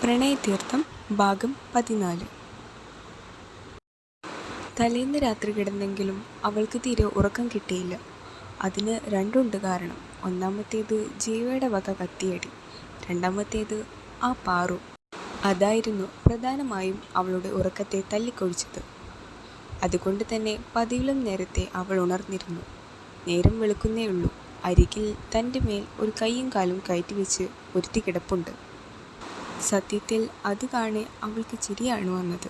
പ്രണയതീർത്ഥം ഭാഗം 14. തലേന്ന് രാത്രി കിടന്നെങ്കിലും അവൾക്ക് തീരെ ഉറക്കം കിട്ടിയില്ല. അതിന് രണ്ടുണ്ട് കാരണം. ഒന്നാമത്തേത് ജീവയുടെ വക കത്തിയടി, രണ്ടാമത്തേത് ആ പാറു. അതായിരുന്നു പ്രധാനമായും അവളുടെ ഉറക്കത്തെ തല്ലിക്കൊഴിച്ചത്. അതുകൊണ്ട് തന്നെ പതിവിലും നേരത്തെ അവൾ ഉണർന്നിരുന്നു. നേരം വെളുക്കുന്നേയുള്ളൂ. അരികിൽ തൻ്റെ മേൽ ഒരു കൈയും കാലും കയറ്റിവെച്ച് ഒരുത്തി കിടപ്പുണ്ട്. സത്യത്തിൽ അത് കാണെ അവൾക്ക് ചിരിയാണ് വന്നത്,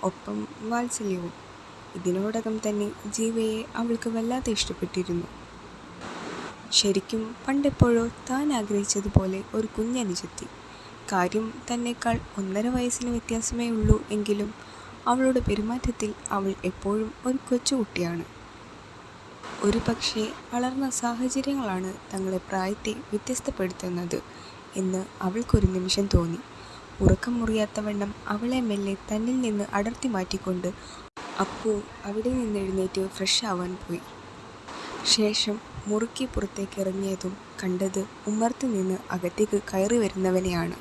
ഒപ്പം വാത്സല്യവും. ഇതിനോടകം തന്നെ ജീവയെ അവൾക്ക് വല്ലാതെ ഇഷ്ടപ്പെട്ടിരുന്നു. ശരിക്കും പണ്ടെപ്പോഴോ താൻ ആഗ്രഹിച്ചതുപോലെ ഒരു കുഞ്ഞനുജത്തി. കാര്യം തന്നേക്കാൾ 1.5 വയസ്സിന് വ്യത്യാസമേ ഉള്ളൂ എങ്കിലും അവളുടെ പെരുമാറ്റത്തിൽ അവൾ എപ്പോഴും ഒരു കൊച്ചുകുട്ടിയാണ്. ഒരു പക്ഷേ വളർന്ന സാഹചര്യങ്ങളാണ് തങ്ങളെ പ്രായത്തെ വ്യത്യസ്തപ്പെടുത്തുന്നത് എന്ന് അവൾക്കൊരു നിമിഷം തോന്നി. ഉറക്കം മുറിയാത്തവണ്ണം അവളെ മെല്ലെ തന്നിൽ നിന്ന് അടർത്തി മാറ്റിക്കൊണ്ട് അപ്പു അവിടെ നിന്ന് എഴുന്നേറ്റ് ഫ്രഷ് ആവാൻ പോയി. ശേഷം മുറുക്കി പുറത്തേക്ക് ഇറങ്ങിയതും കണ്ടത് ഉമ്മർത്ത് നിന്ന് അകത്തേക്ക് കയറി വരുന്നവനെയാണ്.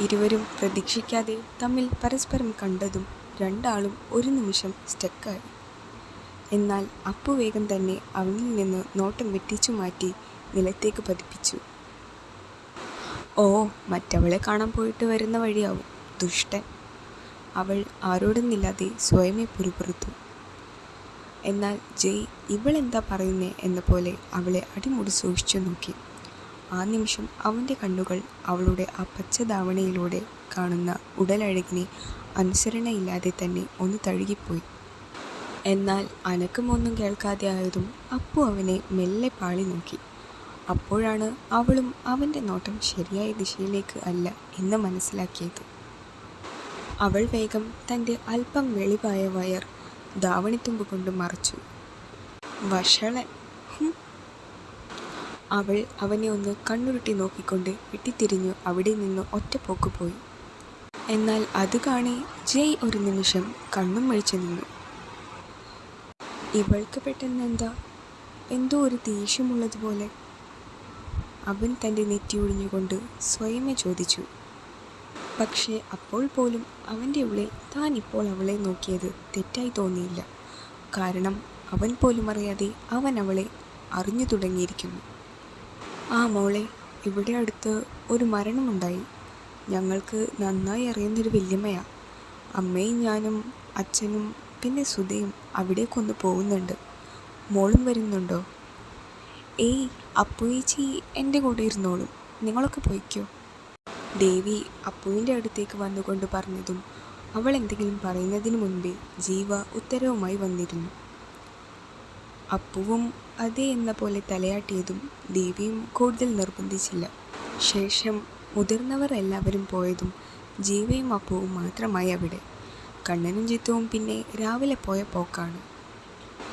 ഇരുവരും പ്രതീക്ഷിക്കാതെ തമ്മിൽ പരസ്പരം കണ്ടതും രണ്ടാളും ഒരു നിമിഷം സ്റ്റക്കായി. എന്നാൽ അപ്പു വേഗം തന്നെ അവനിൽ നിന്ന് നോട്ടം വെട്ടിച്ചു മാറ്റി നിലത്തേക്ക് പതിപ്പിച്ചു. ഓ, മറ്റവളെ കാണാൻ പോയിട്ട് വരുന്ന വഴിയാവും, ദുഷ്ടൻ. അവൾ ആരോടെന്നില്ലാതെ സ്വയമേ പുറത്തു. എന്നാൽ ജയ് ഇവളെന്താ പറയുന്നേ എന്ന പോലെ അവളെ അടിമുടി സൂക്ഷിച്ചു നോക്കി. ആ നിമിഷം അവൻ്റെ കണ്ണുകൾ അവളുടെ ആ പച്ചധാവണയിലൂടെ കാണുന്ന ഉടലഴകിനെ അനുസരണയില്ലാതെ തന്നെ ഒന്ന് തഴുകിപ്പോയി. എന്നാൽ അനക്കമൊന്നും കേൾക്കാതെ ആയതും അപ്പു അവനെ മെല്ലെ പാളി നോക്കി. അപ്പോഴാണ് അവളും അവൻ്റെ നോട്ടം ശരിയായ ദിശയിലേക്ക് അല്ല എന്ന് മനസ്സിലാക്കിയത്. അവൾ വേഗം തൻ്റെ അല്പം വെളിവായ വയർ ധാവണിത്തുമ്പ് കൊണ്ട് മറച്ചു. വഷളൻ. അവൾ അവനെ ഒന്ന് കണ്ണുരുട്ടി നോക്കിക്കൊണ്ട് വെട്ടിത്തിരിഞ്ഞു അവിടെ നിന്ന് ഒറ്റപ്പോക്ക് പോയി. എന്നാൽ അത് കാണി ജയ് ഒരു നിമിഷം കണ്ണും മിഴിച്ചു നിന്നു. ഇവൾക്ക് പെട്ടെന്ന് എന്തോ ഒരു ദേഷ്യമുള്ളതുപോലെ അവൻ തൻ്റെ നെറ്റി ഒഴിഞ്ഞുകൊണ്ട് സ്വയമേ ചോദിച്ചു. പക്ഷേ അപ്പോൾ പോലും അവൻ്റെ ഉള്ളിൽ താൻ ഇപ്പോൾ അവളെ നോക്കിയത് തെറ്റായി തോന്നിയില്ല. കാരണം അവൻ പോലും അറിയാതെ അവൻ അവളെ അറിഞ്ഞു തുടങ്ങിയിരിക്കുന്നു. ആ മോളെ, ഇവിടെ അടുത്ത് ഒരു മരണമുണ്ടായി. ഞങ്ങൾക്ക് നന്നായി അറിയുന്നൊരു വല്യമ്മയാ. അമ്മയും ഞാനും അച്ഛനും പിന്നെ സുധയും അവിടേക്കൊന്ന് പോകുന്നുണ്ട്. മോളും വരുന്നുണ്ടോ? ഏയ്, അപ്പുവേച്ചി എൻ്റെ കൂടെ ഇരുന്നോളും, നിങ്ങളൊക്കെ പോയിക്കോ. ദേവി അപ്പുവിൻ്റെ അടുത്തേക്ക് വന്നുകൊണ്ട് പറഞ്ഞതും അവൾ എന്തെങ്കിലും പറയുന്നതിന് മുൻപേ ജീവ ഉത്തരവുമായി വന്നിരുന്നു. അപ്പുവും അതേ എന്ന പോലെ തലയാട്ടിയതും ദേവിയും കൂടുതൽ നിർബന്ധിച്ചില്ല. ശേഷം മുതിർന്നവർ എല്ലാവരും പോയതും ജീവയും അപ്പുവും മാത്രമായി അവിടെ. കണ്ണനും ജിത്തുവും പിന്നെ രാവിലെ പോയ പോക്കാണ്.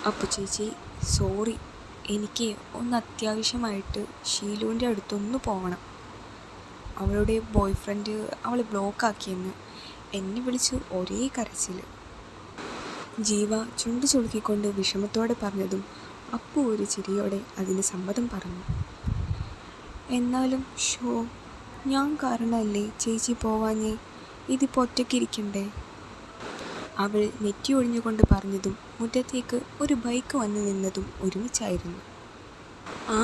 അപ്പു ചേച്ചി, സോറി, എനിക്ക് ഒന്ന് അത്യാവശ്യമായിട്ട് ഷീലുവിൻ്റെ അടുത്തൊന്ന് പോകണം. അവളുടെ ബോയ് ഫ്രണ്ട് അവളെ ബ്ലോക്കാക്കിയെന്ന് എന്നെ വിളിച്ച് ഒരേ കരച്ചിൽ. ജീവ ചുണ്ടു ചുളുക്കിക്കൊണ്ട് വിഷമത്തോടെ പറഞ്ഞതും അപ്പു ഒരു ചിരിയോടെ അതിന് സമ്മതം പറഞ്ഞു. എന്നാലും ഞാൻ കാരണമല്ലേ ചേച്ചി പോവാഞ്ഞേ? ഇതിപ്പോൾ ഒറ്റയ്ക്കിരിക്കണ്ടേ? അവൾ നെറ്റി ഒഴിഞ്ഞുകൊണ്ട് പറഞ്ഞതും മുറ്റത്തേക്ക് ഒരു ബൈക്ക് വന്നു നിന്നതും ഒരുമിച്ചായിരുന്നു. ആ,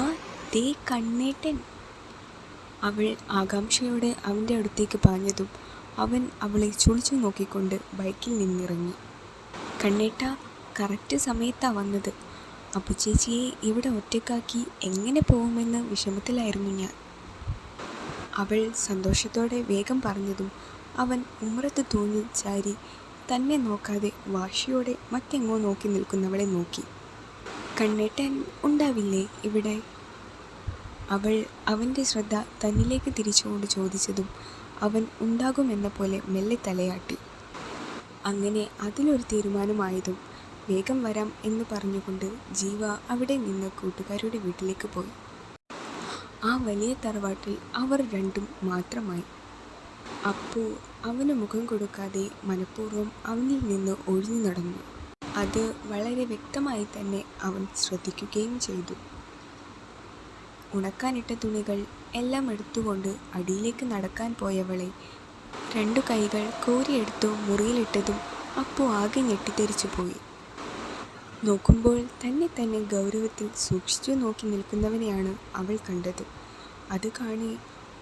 ദേ കണ്ണേട്ടൻ. അവൾ ആകാംക്ഷയോടെ അവൻ്റെ അടുത്തേക്ക് പാഞ്ഞതും അവൻ അവളെ ചുളിച്ചു നോക്കിക്കൊണ്ട് ബൈക്കിൽ നിന്നിറങ്ങി. കണ്ണേട്ടാ, കറക്റ്റ് സമയത്താ വന്നത്. അപ്പു ചേച്ചിയെ ഇവിടെ ഒറ്റയ്ക്കാക്കി എങ്ങനെ പോകുമെന്ന് വിഷമത്തിലായിരുന്നു ഞാൻ. അവൾ സന്തോഷത്തോടെ വേഗം പറഞ്ഞതും അവൻ ഉമ്മറത്ത് തൂങ്ങി ചാരി തന്നെ നോക്കാതെ വാശിയോടെ മറ്റെങ്ങോ നോക്കി നിൽക്കുന്നവളെ നോക്കി. കണ്ണേട്ടൻ ഉണ്ടാവില്ലേ ഇവിടെ? അവൾ അവൻ്റെ ശ്രദ്ധ തന്നിലേക്ക് തിരിച്ചുകൊണ്ട് ചോദിച്ചതും അവൻ ഉണ്ടാകുമെന്ന പോലെ മെല്ലെ തലയാട്ടി. അങ്ങനെ അതിലൊരു തീരുമാനമായതും വേഗം വരാം എന്ന് പറഞ്ഞുകൊണ്ട് ജീവ അവിടെ നിന്ന് കൂട്ടുകാരുടെ വീട്ടിലേക്ക് പോയി. ആ വലിയ തറവാട്ടിൽ അവർ രണ്ടും മാത്രമായി. അപ്പു അവന് മുഖം കൊടുക്കാതെ മനഃപൂർവ്വം അവനിൽ നിന്ന് ഒഴിഞ്ഞു നടന്നു. അത് വളരെ വ്യക്തമായി തന്നെ അവൻ ശ്രദ്ധിക്കുകയും ചെയ്തു. ഉണക്കാനിട്ട തുണികൾ എല്ലാം എടുത്തുകൊണ്ട് അടിയിലേക്ക് നടക്കാൻ പോയവളെ രണ്ടു കൈകൾ കോരിയെടുത്തു മുറിയിലിട്ടതും അപ്പു ആകെ ഞെട്ടിത്തെറിച്ചു പോയി. നോക്കുമ്പോൾ തന്നെ ഗൗരവത്തിൽ സൂക്ഷിച്ചു നോക്കി നിൽക്കുന്നവനെയാണ് അവൾ കണ്ടത്. അത് കാണി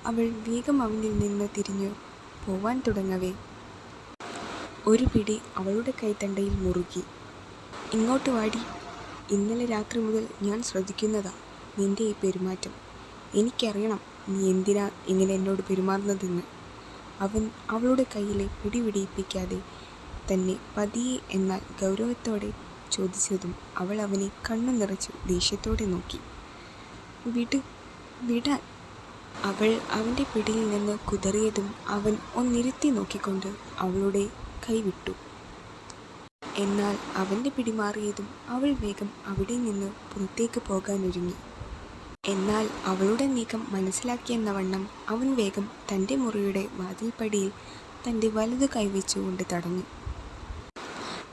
അവൾ വേഗം അവനിൽ നിന്ന് തിരിഞ്ഞു പോവാൻ തുടങ്ങവേ ഒരു പിടി അവളുടെ കൈത്തണ്ടയിൽ മുറുകി. ഇങ്ങോട്ട് വാടി, ഇന്നലെ രാത്രി മുതൽ ഞാൻ ശ്രദ്ധിക്കുന്നതാ നിന്റെ ഈ പെരുമാറ്റം. എനിക്കറിയണം നീ എന്തിനാ ഇങ്ങനെ എന്നോട് പെരുമാറുന്നതെന്ന്. അവൻ അവളുടെ കയ്യിലെ പിടിപിടിപ്പിക്കാതെ തന്നെ പതിയെ എന്നാൽ ഗൗരവത്തോടെ ചോദിച്ചതും അവൾ അവനെ കണ്ണു നിറച്ചു ദേഷ്യത്തോടെ നോക്കി. വിടാൻ. അവൾ അവൻ്റെ പിടിയിൽ നിന്ന് കുതറിയതും അവൻ ഒന്നിരുത്തി നോക്കിക്കൊണ്ട് അവളുടെ കൈവിട്ടു. എന്നാൽ അവൻ്റെ പിടിമാറിയതും അവൾ വേഗം അവിടെ നിന്ന് പുറത്തേക്ക് പോകാനൊരുങ്ങി. എന്നാൽ അവളുടെ നീക്കം മനസ്സിലാക്കിയെന്ന വണ്ണം അവൻ വേഗം തൻ്റെ മുറിയുടെ വാതിൽപ്പടിയിൽ തൻ്റെ വലതു കൈവച്ചുകൊണ്ട് തടഞ്ഞു.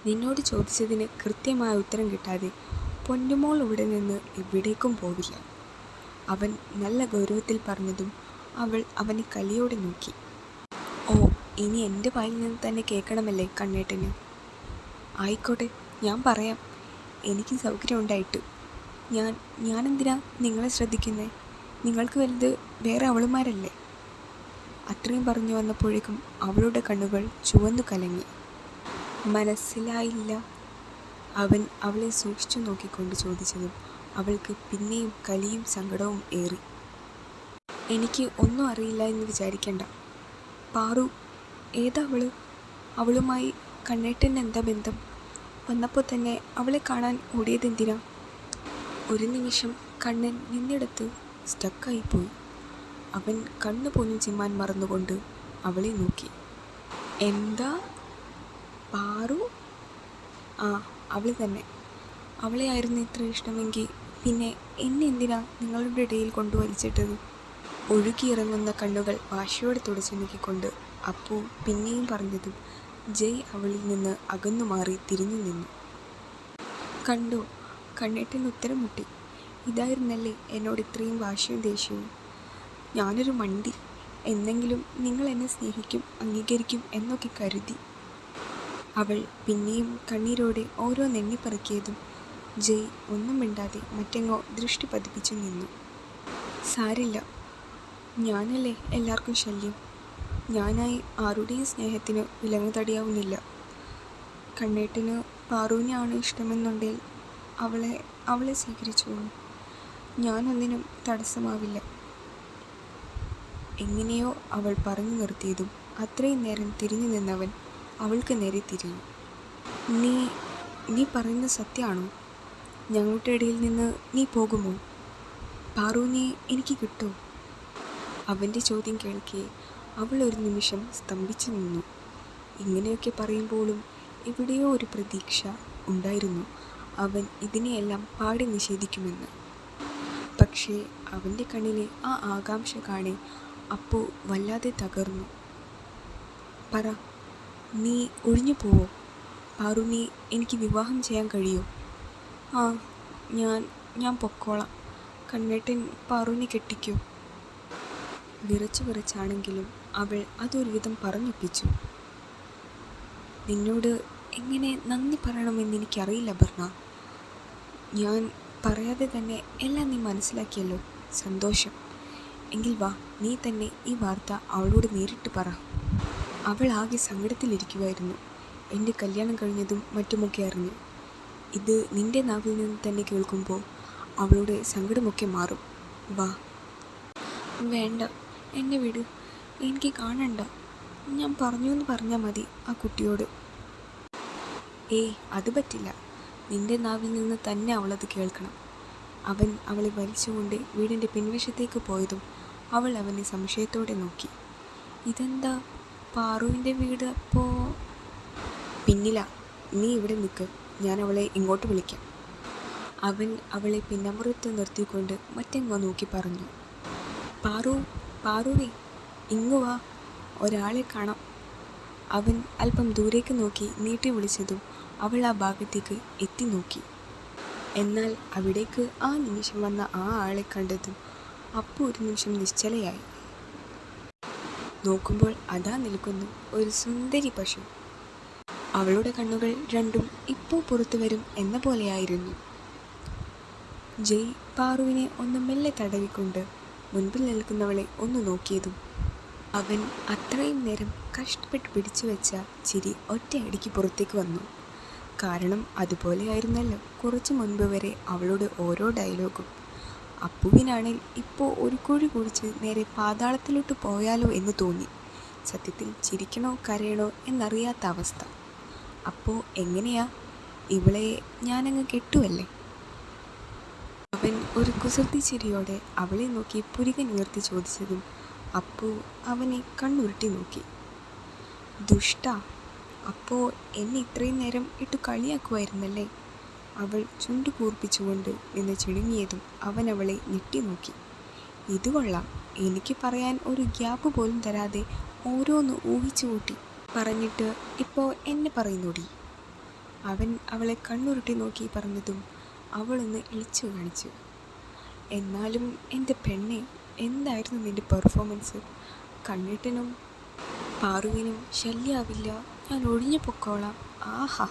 നിന്നോട് ചോദിച്ചതിന് കൃത്യമായ ഉത്തരം കിട്ടാതെ പൊന്നുമോൾ ഇവിടെ നിന്ന് എവിടേക്കും പോവില്ല, അവൻ നല്ല ഗൗരവത്തിൽ പറഞ്ഞതും അവൾ അവനെ കലിയോടെ നോക്കി. ഓ, ഇനി എൻ്റെ വായിൽ നിന്ന് തന്നെ കേൾക്കണമല്ലേ കണ്ണേട്ടന്? ആയിക്കോട്ടെ, ഞാൻ പറയാം. എനിക്ക് സൗകര്യം ഉണ്ടായിട്ട്. ഞാനെന്തിനാ നിങ്ങളെ ശ്രദ്ധിക്കുന്നേ? നിങ്ങൾക്ക് വലുത് വേറെ അവളുമാരല്ലേ? അത്രയും പറഞ്ഞു വന്നപ്പോഴേക്കും അവളുടെ കണ്ണുകൾ ചുവന്നു കലങ്ങി. മനസ്സിലായില്ല, അവൻ അവളെ സൂക്ഷിച്ചു നോക്കിക്കൊണ്ട് ചോദിച്ചതും അവൾക്ക് പിന്നെയും കലിയും സങ്കടവും ഏറി. എനിക്ക് ഒന്നും അറിയില്ല എന്ന് വിചാരിക്കണ്ട. പാറു, ഏതാ അവളുമായി കണ്ണേട്ടന് എന്താ ബന്ധം? വന്നപ്പോൾ തന്നെ അവളെ കാണാൻ ഓടിയതെന്തിനാ? ഒരു നിമിഷം കണ്ണൻ നിന്നിടത്ത് സ്റ്റക്കായിപ്പോയി. അവൻ കണ്ണു പോലും ചിമ്മാൻ മറന്നുകൊണ്ട് അവളെ നോക്കി. എന്താ? പാറു? ആ, അവൾ തന്നെ. അവളെ ആയിരുന്നു ഇത്ര ഇഷ്ടമെങ്കിൽ പിന്നെ എന്നെ എന്തിനാ നിങ്ങളുടെ ഇടയിൽ കൊണ്ടുവലിച്ചിട്ടത്? ഒഴുകിയിറങ്ങുന്ന കണ്ണുകൾ വാശിയോടെ തുടച്ചു നോക്കിക്കൊണ്ട് അപ്പു പിന്നെയും പറഞ്ഞതും ജയ് അവളിൽ നിന്ന് അകന്നു മാറി തിരിഞ്ഞു നിന്നു. കണ്ടോ, കണ്ണേട്ടൻ ഉത്തരം മുട്ടി. ഇതായിരുന്നല്ലേ എന്നോട് ഇത്രയും വാശിയും ദേഷ്യവും? ഞാനൊരു മണ്ടി. എന്നെങ്കിലും നിങ്ങൾ എന്നെ സ്നേഹിക്കും, അംഗീകരിക്കും എന്നൊക്കെ കരുതി. അവൾ പിന്നെയും കണ്ണീരോടെ ഓരോ നെണ്ണിപ്പറക്കിയതും ജയ് ഒന്നും മിണ്ടാതെ മറ്റെങ്ങോ ദൃഷ്ടി പതിപ്പിച്ചു നിന്നു. സാരില്ല, ഞാനല്ലേ എല്ലാവർക്കും ശല്യം. ഞാനായി ആരുടെയും സ്നേഹത്തിന് വിലങ്ങുതടിയാവുന്നില്ല. കണ്ണേട്ടന് പാറുവിനെയാണ് ഇഷ്ടമെന്നുണ്ടെങ്കിൽ അവളെ സ്വീകരിച്ചോളൂ. ഞാനൊന്നിനും തടസ്സമാവില്ല. എങ്ങനെയോ അവൾ പറഞ്ഞു നിർത്തിയതും അത്രയും നേരം തിരിഞ്ഞു നിന്നവൻ അവൾക്ക് നേരെ തിരിഞ്ഞു. നീ പറയുന്നത് സത്യമാണോ? ഞങ്ങളുടെ ഇടയിൽ നിന്ന് നീ പോകുമോ? പാറുവിനെ എനിക്ക് കിട്ടുമോ? അവൻ്റെ ചോദ്യം കേൾക്കെ അവൾ ഒരു നിമിഷം സ്തംഭിച്ചു നിന്നു. ഇങ്ങനെയൊക്കെ പറയുമ്പോഴും എവിടെയോ ഒരു പ്രതീക്ഷ ഉണ്ടായിരുന്നു അവൻ ഇതിനെയെല്ലാം പാടി നിഷേധിക്കുമെന്ന്. പക്ഷേ അവൻ്റെ കണ്ണിലെ ആ ആകാംക്ഷ കാണെ അപ്പു വല്ലാതെ തകർന്നു. പറ, നീ ഒഴിഞ്ഞു പോവോ? പാറുവിനെ എനിക്ക് വിവാഹം ചെയ്യാൻ കഴിയോ? ആ, ഞാൻ പൊക്കോളാം. കണ്ണേട്ടൻ പാറുവിനെ കെട്ടിക്കോ? വിറച്ചാണെങ്കിലും അവൾ അതൊരുവിധം പറഞ്ഞൊപ്പിച്ചു. നിന്നോട് എങ്ങനെ നന്ദി പറയണമെന്ന് എനിക്കറിയില്ല ബർണ. ഞാൻ പറയാതെ തന്നെ എല്ലാം നീ മനസ്സിലാക്കിയല്ലോ, സന്തോഷം. എങ്കിൽ വാ, നീ തന്നെ ഈ വാർത്ത അവളോട് നേരിട്ട് പറ. അവൾ ആകെ സങ്കടത്തിലിരിക്കുമായിരുന്നു. എൻ്റെ കല്യാണം കഴിഞ്ഞതും മറ്റുമൊക്കെ അറിഞ്ഞു. ഇത് നിൻ്റെ നാവിൽ നിന്ന് തന്നെ കേൾക്കുമ്പോൾ അവളുടെ സങ്കടമൊക്കെ മാറും. വാ. വേണ്ട, എന്നെ വിട്. എനിക്ക് കാണണ്ട. ഞാൻ പറഞ്ഞു എന്ന് പറഞ്ഞാൽ മതി ആ കുട്ടിയോട്. ഏയ്, അത് പറ്റില്ല. നിൻ്റെ നാവിൽ നിന്ന് തന്നെ അവളത് കേൾക്കണം. അവൻ അവളെ വലിച്ചുകൊണ്ട് വീടിൻ്റെ പിൻവശത്തേക്ക് പോയതും അവൾ അവനെ സംശയത്തോടെ നോക്കി. ഇതെന്താ, പാറുവിൻ്റെ വീട് അപ്പോൾ പിന്നിലാ. നീ ഇവിടെ നിൽക്ക്, ഞാൻ അവളെ ഇങ്ങോട്ട് വിളിക്കാം. അവൻ അവളെ പിന്നമ്പുറത്ത് നിർത്തിക്കൊണ്ട് മറ്റെങ്ങോ നോക്കി പറഞ്ഞു. പാറുവേ, ഇങ്ങു വാ, ഒരാളെ കാണാം. അവൻ അല്പം ദൂരേക്ക് നോക്കി നീട്ടി വിളിച്ചതും അവൾ ആ ഭാഗത്തേക്ക് എത്തി നോക്കി. എന്നാൽ അവിടേക്ക് ആ നിമിഷം വന്ന ആ ആളെ കണ്ടതും അപ്പു ഒരു നിമിഷം നിശ്ചലയായി. നോക്കുമ്പോൾ അതാ നിൽക്കുന്നു ഒരു സുന്ദരി പശു. അവളുടെ കണ്ണുകൾ രണ്ടും ഇപ്പോൾ പുറത്തു വരും എന്ന പോലെയായിരുന്നു. ജയ് പാറുവിനെ ഒന്ന് മെല്ലെ തടവിക്കൊണ്ട് മുൻപിൽ നിൽക്കുന്നവളെ ഒന്ന് നോക്കിയതും അവൻ അത്രയും നേരം കഷ്ടപ്പെട്ട് പിടിച്ചു വെച്ച ചിരി ഒറ്റയടിക്ക് പുറത്തേക്ക് വന്നു. കാരണം അതുപോലെയായിരുന്നല്ലോ കുറച്ചു മുൻപ് വരെ അവളുടെ ഓരോ ഡയലോഗും. അപ്പുവിനാണെങ്കിൽ ഇപ്പോൾ ഒരു കുഴി കുഴിച്ച് നേരെ പാതാളത്തിലോട്ട് പോയാലോ എന്ന് തോന്നി. സത്യത്തിൽ ചിരിക്കണോ കരയണോ എന്നറിയാത്ത അവസ്ഥ. അപ്പോൾ എങ്ങനെയാ, ഇവളെ ഞാനങ്ങ് കെട്ടുവല്ലേ? അവൻ ഒരു കുസൃതി ചിരിയോടെ അവളെ നോക്കി പുരികൻ ഉയർത്തി ചോദിച്ചതും അപ്പു അവനെ കണ്ണുരുട്ടി നോക്കി. ദുഷ്ട, അപ്പോൾ എന്നെ ഇത്രയും നേരം ഇട്ടു കളിയാക്കുമായിരുന്നല്ലേ? അവൾ ചുണ്ടു കൂർപ്പിച്ചുകൊണ്ട് നിന്ന് ചിടുങ്ങിയതും അവൻ അവളെ ഞെട്ടി നോക്കി. ഇത് കൊള്ളാം, എനിക്ക് പറയാൻ ഒരു ഗ്യാപ്പ് പോലും തരാതെ ഓരോന്ന് ഊഹിച്ചു കൂട്ടി പറഞ്ഞിട്ട് ഇപ്പോൾ എന്നെ പറയുന്നോടി. അവൻ അവളെ കണ്ണുരുട്ടി നോക്കി പറഞ്ഞതും അവളൊന്ന് ഇളിച്ചു കാണിച്ചു. എന്നാലും എൻ്റെ പെണ്ണെ, എന്തായിരുന്നു നിൻ്റെ പെർഫോമൻസ്? കണ്ണേട്ടനും പാറുവിനും ശല്യാവില്ല, ഞാൻ ഒഴിഞ്ഞു പൊക്കോളാം. ആഹാ.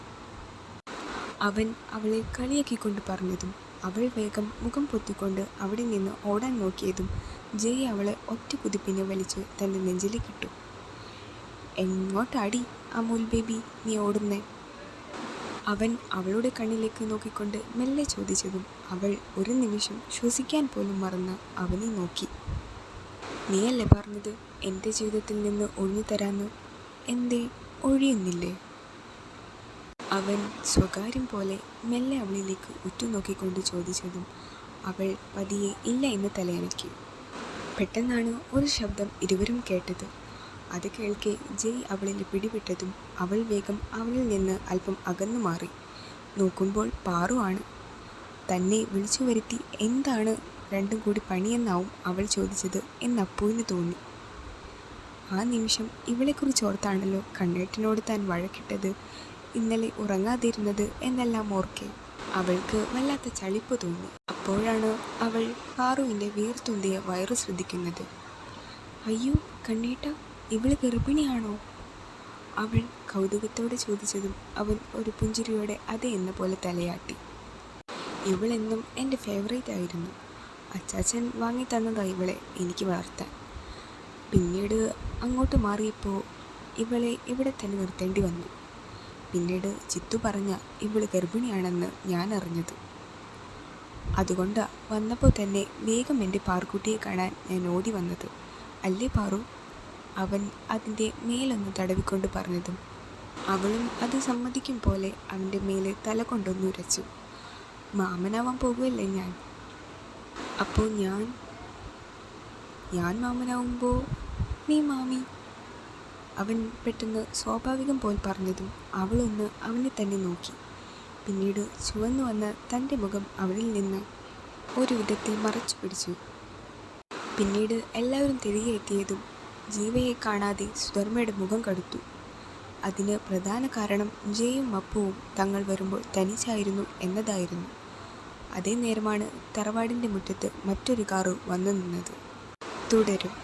അവൻ അവളെ കളിയാക്കിക്കൊണ്ട് പറഞ്ഞതും അവൾ വേഗം മുഖം പൊത്തിക്കൊണ്ട് അവിടെ നിന്ന് ഓടാൻ നോക്കിയതും ജയ് അവളെ ഒറ്റ കുതിപ്പിനെ വലിച്ച് തൻ്റെ നെഞ്ചിലേക്കിട്ടു. എങ്ങോട്ടാടി അമൂൽ ബേബി നീ ഓടുന്നേ? അവൻ അവളുടെ കണ്ണിലേക്ക് നോക്കിക്കൊണ്ട് മെല്ലെ ചോദിച്ചതും അവൾ ഒരു നിമിഷം ശ്വസിക്കാൻ പോലും മറന്ന് അവനെ നോക്കി. നീയല്ലേ പറഞ്ഞത് എൻ്റെ ജീവിതത്തിൽ നിന്ന് ഒഴിഞ്ഞു തരാമെന്ന്? എന്തേ ഒഴിയുന്നില്ലേ? അവൻ സ്വകാര്യം പോലെ മെല്ലെ അവളിലേക്ക് ഉറ്റുനോക്കിക്കൊണ്ട് ചോദിച്ചതും അവൾ പതിയെ ഇല്ല എന്ന് തലയനക്കി. പെട്ടെന്നാണ് ഒരു ശബ്ദം ഇരുവരും കേട്ടത്. അത് കേൾക്കെ ജയ് അവളിൽ പിടിവിട്ടതും അവൾ വേഗം അവനിൽ നിന്ന് അല്പം അകന്നു മാറി. നോക്കുമ്പോൾ പാറു ആണ്. തന്നെ വിളിച്ചു വരുത്തി എന്താണ് രണ്ടും കൂടി പണിയെന്നാവും അവൾ ചോദിച്ചത് എന്ന് അപ്പുവിന് തോന്നി. ആ നിമിഷം ഇവളെക്കുറിച്ച് ഓർത്താണല്ലോ കണ്ണേട്ടനോട് താൻ വഴക്കിട്ടത്, ഇന്നലെ ഉറങ്ങാതിരുന്നത് എന്നെല്ലാം ഓർക്കെ അവൾക്ക് വല്ലാത്ത ചളിപ്പ് തോന്നി. അപ്പോഴാണ് അവൾ പാറുവിൻ്റെ വീർത്തുന്തിയ വയറു ശ്രദ്ധിക്കുന്നത്. അയ്യോ കണ്ണേട്ട, ഇവള് ഗർഭിണിയാണോ? അവൾ കൗതുകത്തോടെ ചോദിച്ചതും അവൻ ഒരു പുഞ്ചിരിയോടെ അതെ എന്ന പോലെ തലയാട്ടി. ഇവളെന്നും എൻ്റെ ഫേവറേറ്റ് ആയിരുന്നു. അച്ചാച്ചൻ വാങ്ങി തന്നതാണ് ഇവളെ എനിക്ക് വളർത്താൻ. പിന്നീട് അങ്ങോട്ട് മാറിയപ്പോൾ ഇവളെ ഇവിടെ തന്നെ നിർത്തേണ്ടി വന്നു. പിന്നീട് ചിത്തു പറഞ്ഞ ഇവള് ഗർഭിണിയാണെന്ന് ഞാൻ അറിഞ്ഞത്. അതുകൊണ്ടാണ് വന്നപ്പോൾ തന്നെ വേഗം എൻ്റെ പാറുക്കുട്ടിയെ കാണാൻ ഞാൻ ഓടി വന്നത്, അല്ലേ പാറു? അവൻ അതിൻ്റെ മേലൊന്ന് തടവിക്കൊണ്ട് പറഞ്ഞതും അവളും അത് സമ്മതിക്കും പോലെ അവൻ്റെ മേലെ തല കൊണ്ടൊന്നുരച്ചു. മാമനാവാൻ പോകുമല്ലേ ഞാൻ. അപ്പോൾ ഞാൻ മാമനാവുമ്പോൾ നീ മാമി. അവൻ പെട്ടെന്ന് സ്വാഭാവികം പോൽ പറഞ്ഞതും അവളൊന്ന് അവനെ തന്നെ നോക്കി. പിന്നീട് ചുവന്നു വന്ന തൻ്റെ മുഖം അവളിൽ നിന്ന് ഒരു വിധത്തിൽ മറച്ചു പിടിച്ചു. പിന്നീട് എല്ലാവരും തിരികെ എത്തിയതും ജീവയെ കാണാതെ സുധർമ്മയുടെ മുഖം കടുത്തു. അതിന് പ്രധാന കാരണം ജയും അപ്പുവും തങ്ങൾ വരുമ്പോൾ തനിച്ചായിരുന്നു എന്നതായിരുന്നു. അതേ നേരമാണ് തറവാടിൻ്റെ മുറ്റത്ത് മറ്റൊരു കാറ് വന്നു നിന്നത്. തുടരും.